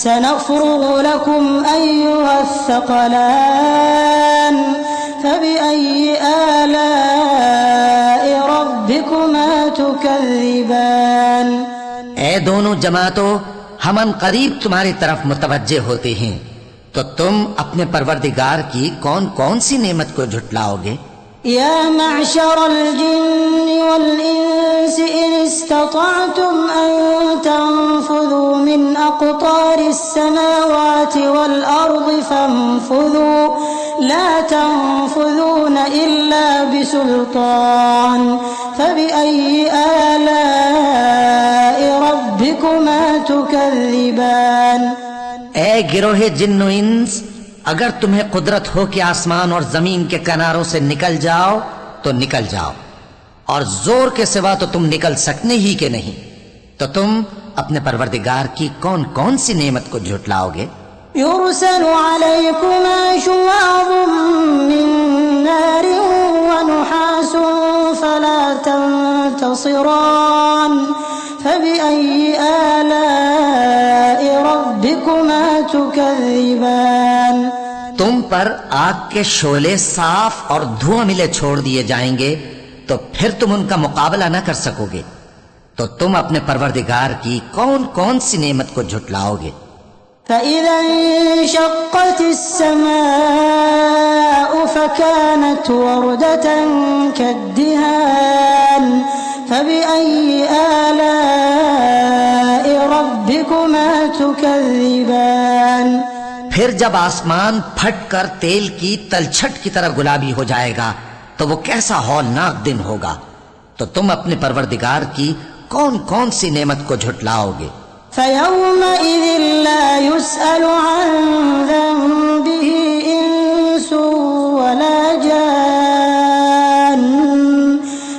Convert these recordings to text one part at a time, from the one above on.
سنفرغ لكم أيها الثقلان فبأي آلاء ربكما تكذبان. اے دونوں جماعتوں، ہم ان قریب تمہاری طرف متوجہ ہوتے ہیں، تو تم اپنے پروردگار کی کون کون سی نعمت کو جھٹلاؤ گے؟ يا معشر الجن والإنس إن استطعتم أن تنفذوا من أقطار السماوات والأرض فانفذوا لا تنفذون إلا بسلطان فبأي آلاء ربكما تكذبان. اے گروہ جن و انس، اگر تمہیں قدرت ہو کہ آسمان اور زمین کے کناروں سے نکل جاؤ تو نکل جاؤ، اور زور کے سوا تو تم نکل سکنے ہی کہ نہیں، تو تم اپنے پروردگار کی کون کون سی نعمت کو جھٹلاؤ گے؟ يرسل عليكما شواظ من نار ونحاس فلا تنتصران فبأي آلاء ربكما تكذبان. تم پر آگ کے شعلے صاف اور دھواں ملے چھوڑ دیے جائیں گے، تو پھر تم ان کا مقابلہ نہ کر سکو گے، تو تم اپنے پروردگار کی کون کون سی نعمت کو جھٹلاؤ گے؟ فإذا انشقت السماء فكانت وردة كالدهان فبأي آلاء ربكما تكذبان. پھر جب آسمان پھٹ کر تیل کی تلچھٹ کی طرح گلابی ہو جائے گا تو وہ کیسا ہولناک دن ہوگا، تو تم اپنے پروردگار کی کون کون سی نعمت کو جھٹلاؤ گے؟ فيومئذ لا يسأل عن ذنبه إنس ولا جان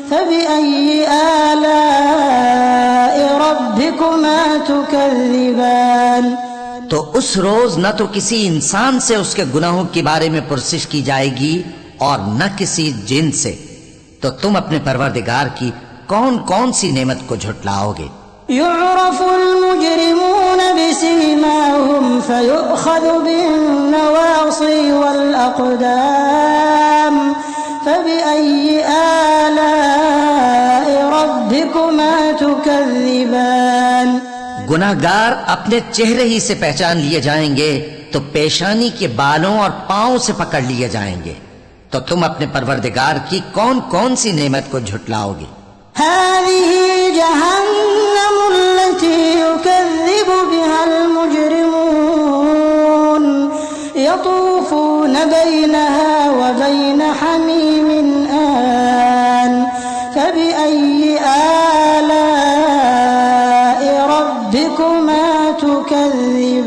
فبأي آلاء ربكما تكذبان. تو اس روز نہ تو کسی انسان سے اس کے گناہوں کے بارے میں پرسش کی جائے گی اور نہ کسی جن سے، تو تم اپنے پروردگار کی کون کون سی نعمت کو جھٹلاؤ گے؟ يعرف المجرمون بسيماهم فيؤخذ بالنواصي والأقدام فبأي آلاء ربكما تكذبان. گناہگار اپنے چہرے ہی سے پہچان لیے جائیں گے تو پیشانی کے بالوں اور پاؤں سے پکڑ لیے جائیں گے، تو تم اپنے پروردگار کی کون کون سی نعمت کو جھٹلاؤ گے؟ هذه جهنم التي يكذب بها المجرمون يطوفون بينها وبين حميم آن فبأي آلاء ربكما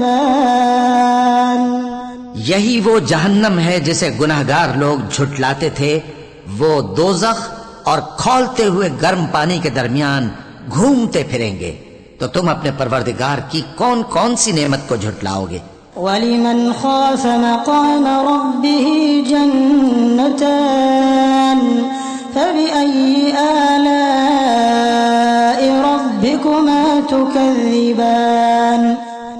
تكذبان. یہی وہ جہنم ہے جسے گناہگار لوگ جھٹلاتے تھے، وہ دوزخ اور کھولتے ہوئے گرم پانی کے درمیان گھومتے پھریں گے، تو تم اپنے پروردگار کی کون کون سی نعمت کو جھٹلاؤ گے؟ وَلِمَنْ خَافَ مَقَامَ رَبِّهِ جَنَّتَانِ فَبِأَيِّ آلَاءِ رَبِّكُمَا تُكَذِّبَانِ.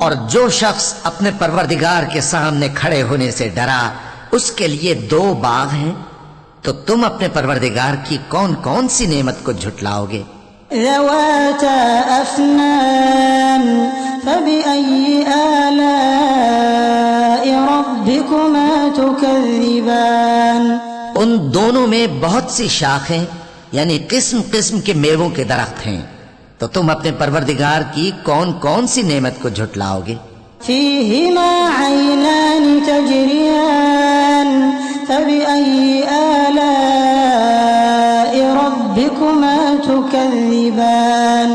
اور جو شخص اپنے پروردگار کے سامنے کھڑے ہونے سے ڈرا، اس کے لیے دو باغ ہیں، تو تم اپنے پروردگار کی کون کون سی نعمت کو جھٹلاؤ گے؟ ذواتا افنان فبأي آلاء ربكما تكذبان. ان دونوں میں بہت سی شاخیں یعنی قسم قسم کے میووں کے درخت ہیں، تو تم اپنے پروردگار کی کون کون سی نعمت کو جھٹلاؤ گے؟ فيهما عينان تجريان فبأي آلاء ربكما تكذبان.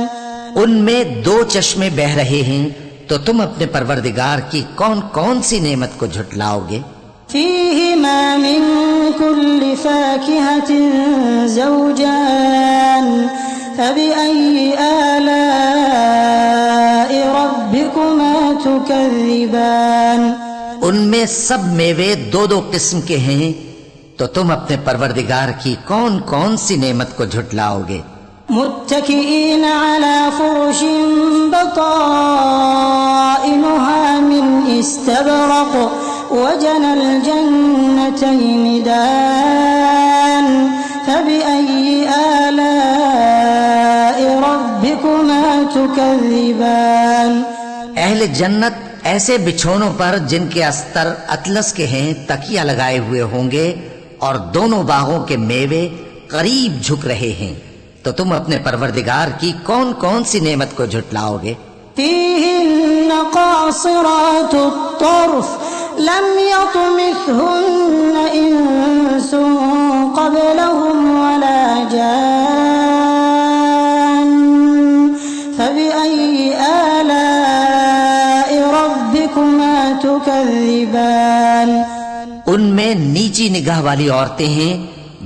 ان میں دو چشمے بہ رہے ہیں، تو تم اپنے پروردگار کی کون کون سی نعمت کو جھٹلاؤ گے؟ فيهما من كل فاكهة زوجان فبأي آلاء ربكما تكذبان. ان میں سب میوے دو دو قسم کے ہیں، تو تم اپنے پروردگار کی کون کون سی نعمت کو جھٹلاؤ گے؟ متكئين على فرش بطائنها استبرق وجنى الجنتين دان فبأي آلاء ربكما تكذبان اہل جنت ایسے بچھونوں پر جن کے استر اطلس کے ہیں تکیہ لگائے ہوئے ہوں گے اور دونوں باغوں کے میوے قریب جھک رہے ہیں، تو تم اپنے پروردگار کی کون کون سی نعمت کو جھٹلاؤ گے؟ فيهن قاصرات الطرف لم يطمثهن إنس قبلهم ولا جان فبأي آلاء ربكما تكذبان ان میں نیچی نگاہ والی عورتیں ہیں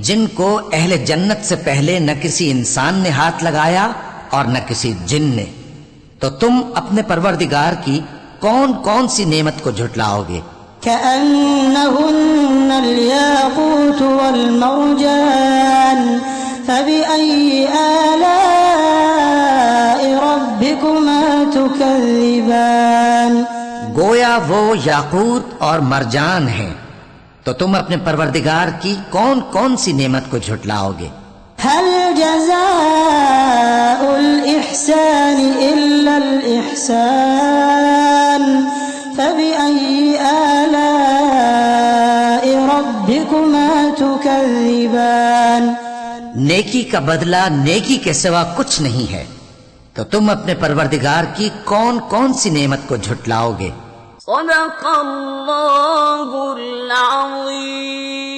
جن کو اہل جنت سے پہلے نہ کسی انسان نے ہاتھ لگایا اور نہ کسی جن نے، تو تم اپنے پروردگار کی کون کون سی نعمت کو جھٹلاؤ گے؟ كأنهن الياقوت والمرجان فبأي آلاء ربكما تكذبان گویا وہ یاقوت اور مرجان ہیں، تو تم اپنے پروردگار کی کون کون سی نعمت کو جھٹلاؤ گے؟ هل جزاء الإحسان إلا الإحسان فبأي آلاء ربكما تكذبان نیکی کا بدلہ نیکی کے سوا کچھ نہیں ہے، تو تم اپنے پروردگار کی کون کون سی نعمت کو جھٹلاؤ گے؟ صدق اللہ العظیم.